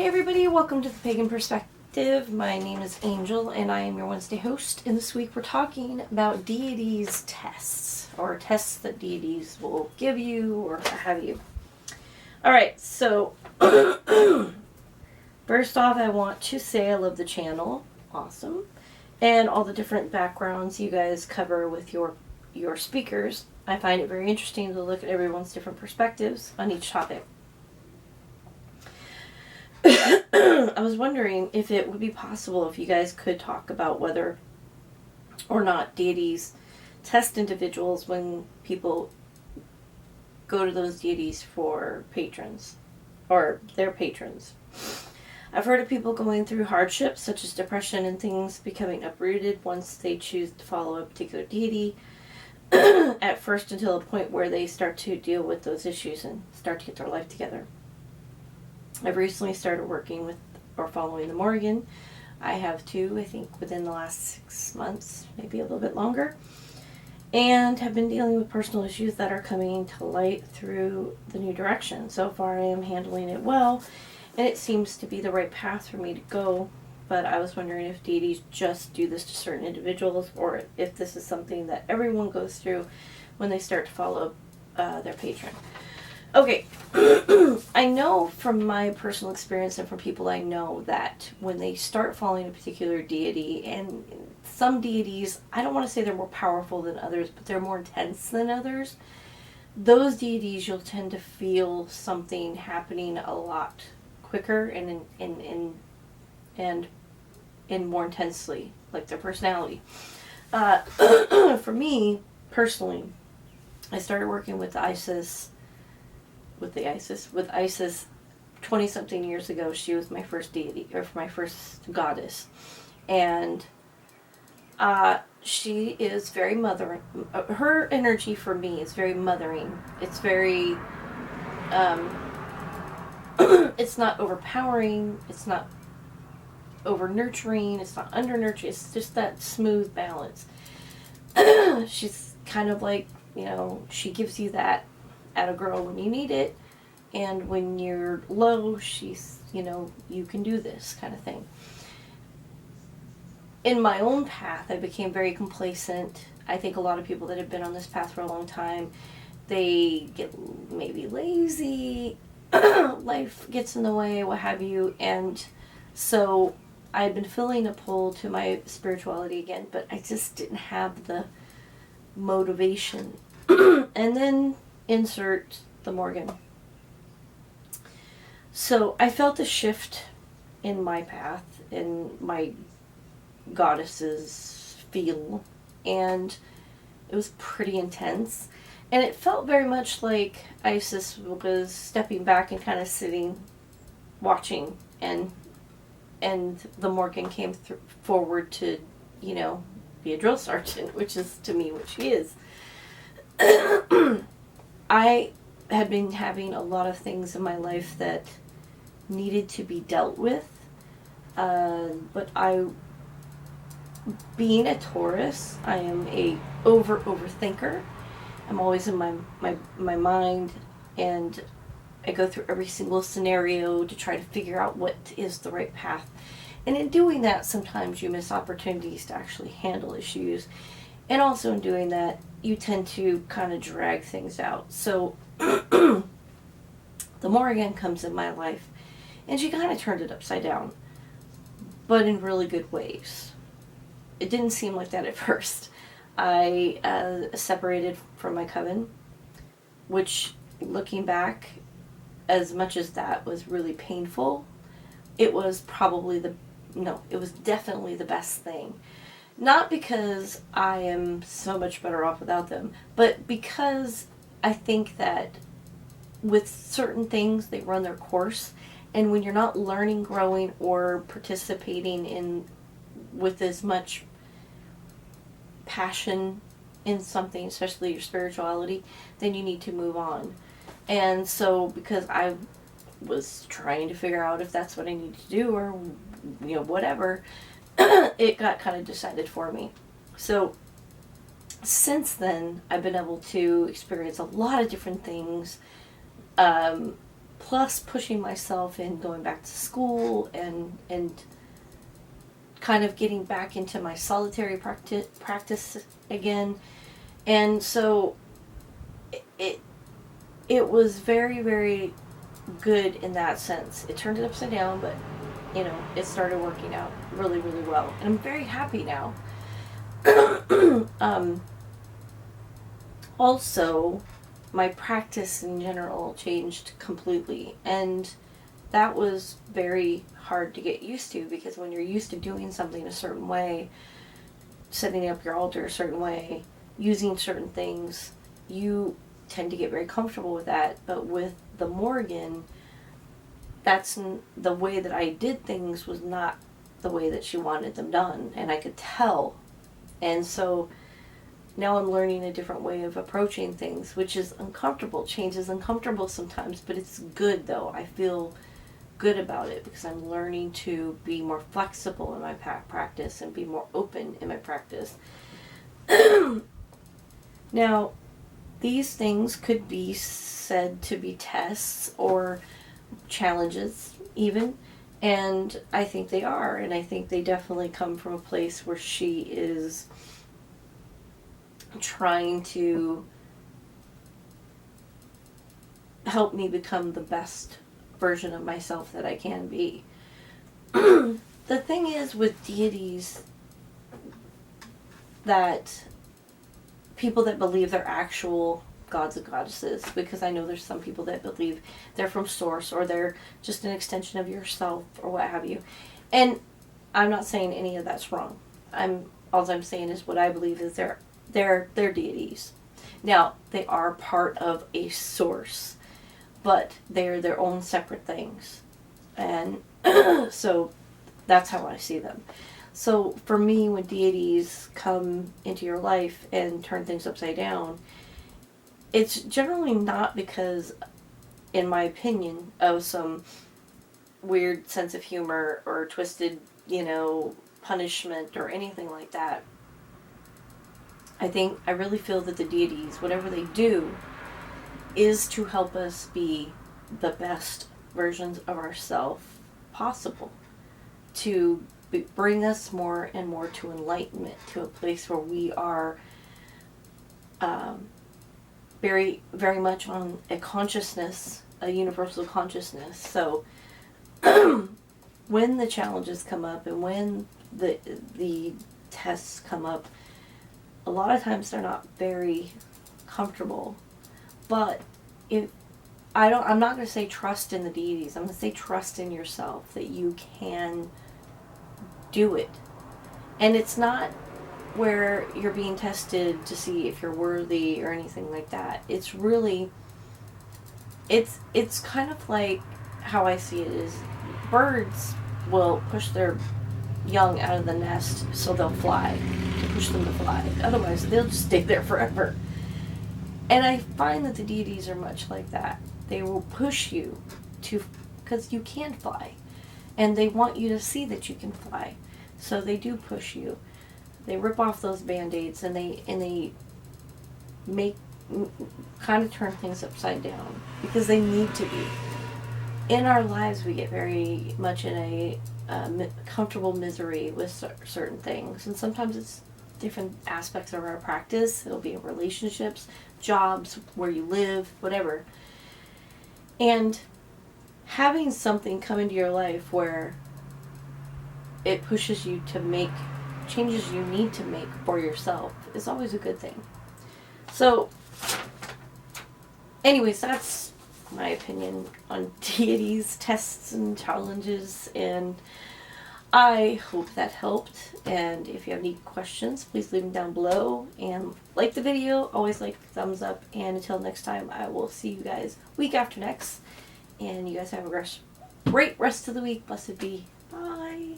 Hey everybody, welcome to the Pagan Perspective. My name is Angel and I am your Wednesday host. And this week we're talking about deities tests, or tests that deities will give you or what have you. Alright, so first off I want to say I love the channel. Awesome. And all the different backgrounds you guys cover with your speakers. I find it very interesting to look at everyone's different perspectives on each topic. I was wondering if it would be possible if you guys could talk about whether or not deities test individuals when people go to those deities for patrons or their patrons. I've heard of people going through hardships such as depression and things becoming uprooted once they choose to follow a particular deity at first, until a point where they start to deal with those issues and start to get their life together. I've recently started working with or following the Morgan. I have too, I think within the last 6 months, maybe a little bit longer, and have been dealing with personal issues that are coming to light through the new direction. So far I am handling it well, and it seems to be the right path for me to go, but I was wondering if deities just do this to certain individuals, or if this is something that everyone goes through when they start to follow their patron. Okay, I know from my personal experience and from people I know that when they start following a particular deity, and some deities, I don't want to say they're more powerful than others, but they're more intense than others, those deities you'll tend to feel something happening a lot quicker and more intensely, like their personality. For me, personally, I started working with Isis 20-something years ago. She was my first deity, or my first goddess. And she is very mothering. Her energy for me is very mothering. It's very, it's not overpowering, it's not over nurturing, it's not under nurturing, it's just that smooth balance. She's kind of like, she gives you that at a girl when you need it, and when you're low, she's, you can do this kind of thing. In my own path, I became very complacent. I think a lot of people that have been on this path for a long time, they get maybe lazy, life gets in the way, what have you, and so I had been feeling a pull to my spirituality again, but I just didn't have the motivation. And then insert the Morgan. So I felt a shift in my path, in my goddess's feel, and it was pretty intense. And it felt very much like Isis was stepping back and kind of sitting, watching, and the Morgan came forward to, be a drill sergeant, which is to me what she is. I had been having a lot of things in my life that needed to be dealt with, but being a Taurus, I am a overthinker. I'm always in my mind, and I go through every single scenario to try to figure out what is the right path. And in doing that, sometimes you miss opportunities to actually handle issues. And also in doing that, you tend to kind of drag things out. So the Morgan comes in my life, and she kind of turned it upside down, but in really good ways. It didn't seem like that at first. I separated from my coven, which, looking back, as much as that was really painful, it was definitely the best thing. Not because I am so much better off without them, but because I think that with certain things, they run their course, and when you're not learning, growing, or participating in with as much passion in something, especially your spirituality, then you need to move on. And so, because I was trying to figure out if that's what I need to do, or whatever, it got kind of decided for me. So since then, I've been able to experience a lot of different things, plus pushing myself in going back to school and kind of getting back into my solitary practice again. And so it it was very, very good in that sense. It turned it upside down, but it started working out really, really well. And I'm very happy now. um, Also, my practice in general changed completely. And that was very hard to get used to, because when you're used to doing something a certain way, setting up your altar a certain way, using certain things, you tend to get very comfortable with that. But with the Morgan, the way that I did things was not the way that she wanted them done, and I could tell. And so now I'm learning a different way of approaching things, which is uncomfortable. Change is uncomfortable sometimes, but it's good though. I feel good about it because I'm learning to be more flexible in my practice and be more open in my practice. Now, these things could be said to be tests or challenges even, and I think they are, and I think they definitely come from a place where she is trying to help me become the best version of myself that I can be. The thing is with deities, that people that believe they're actual gods and goddesses, because I know there's some people that believe they're from source, or they're just an extension of yourself, or what have you. And I'm not saying any of that's wrong. All I'm saying is what I believe is they're deities. Now, they are part of a source, but they're their own separate things. And so that's how I see them. So for me, when deities come into your life and turn things upside down, it's generally not because, in my opinion, of some weird sense of humor or twisted, punishment or anything like that. I really feel that the deities, whatever they do, is to help us be the best versions of ourselves possible. To bring us more and more to enlightenment, to a place where we are very, very much on a consciousness, a universal consciousness. So when the challenges come up and when the tests come up, a lot of times they're not very comfortable. But I'm not going to say trust in the deities. I'm going to say trust in yourself, that you can do it. And it's not where you're being tested to see if you're worthy or anything like that. It's really, it's kind of like how I see it is, birds will push their young out of the nest so they'll fly, to push them to fly. Otherwise, they'll just stay there forever. And I find that the deities are much like that. They will push you to, because you can fly. And they want you to see that you can fly. So they do push you. They rip off those band-aids and they make, kind of turn things upside down, because they need to be. In our lives, we get very much in a comfortable misery with certain things. And sometimes it's different aspects of our practice. It'll be in relationships, jobs, where you live, whatever. And having something come into your life where it pushes you to make changes you need to make for yourself is always a good thing. So, anyways, that's my opinion on deities, tests, and challenges, and I hope that helped. And if you have any questions, please leave them down below, and like the video. Always like thumbs up, and until next time, I will see you guys week after next, and you guys have a great rest of the week. Blessed be. Bye.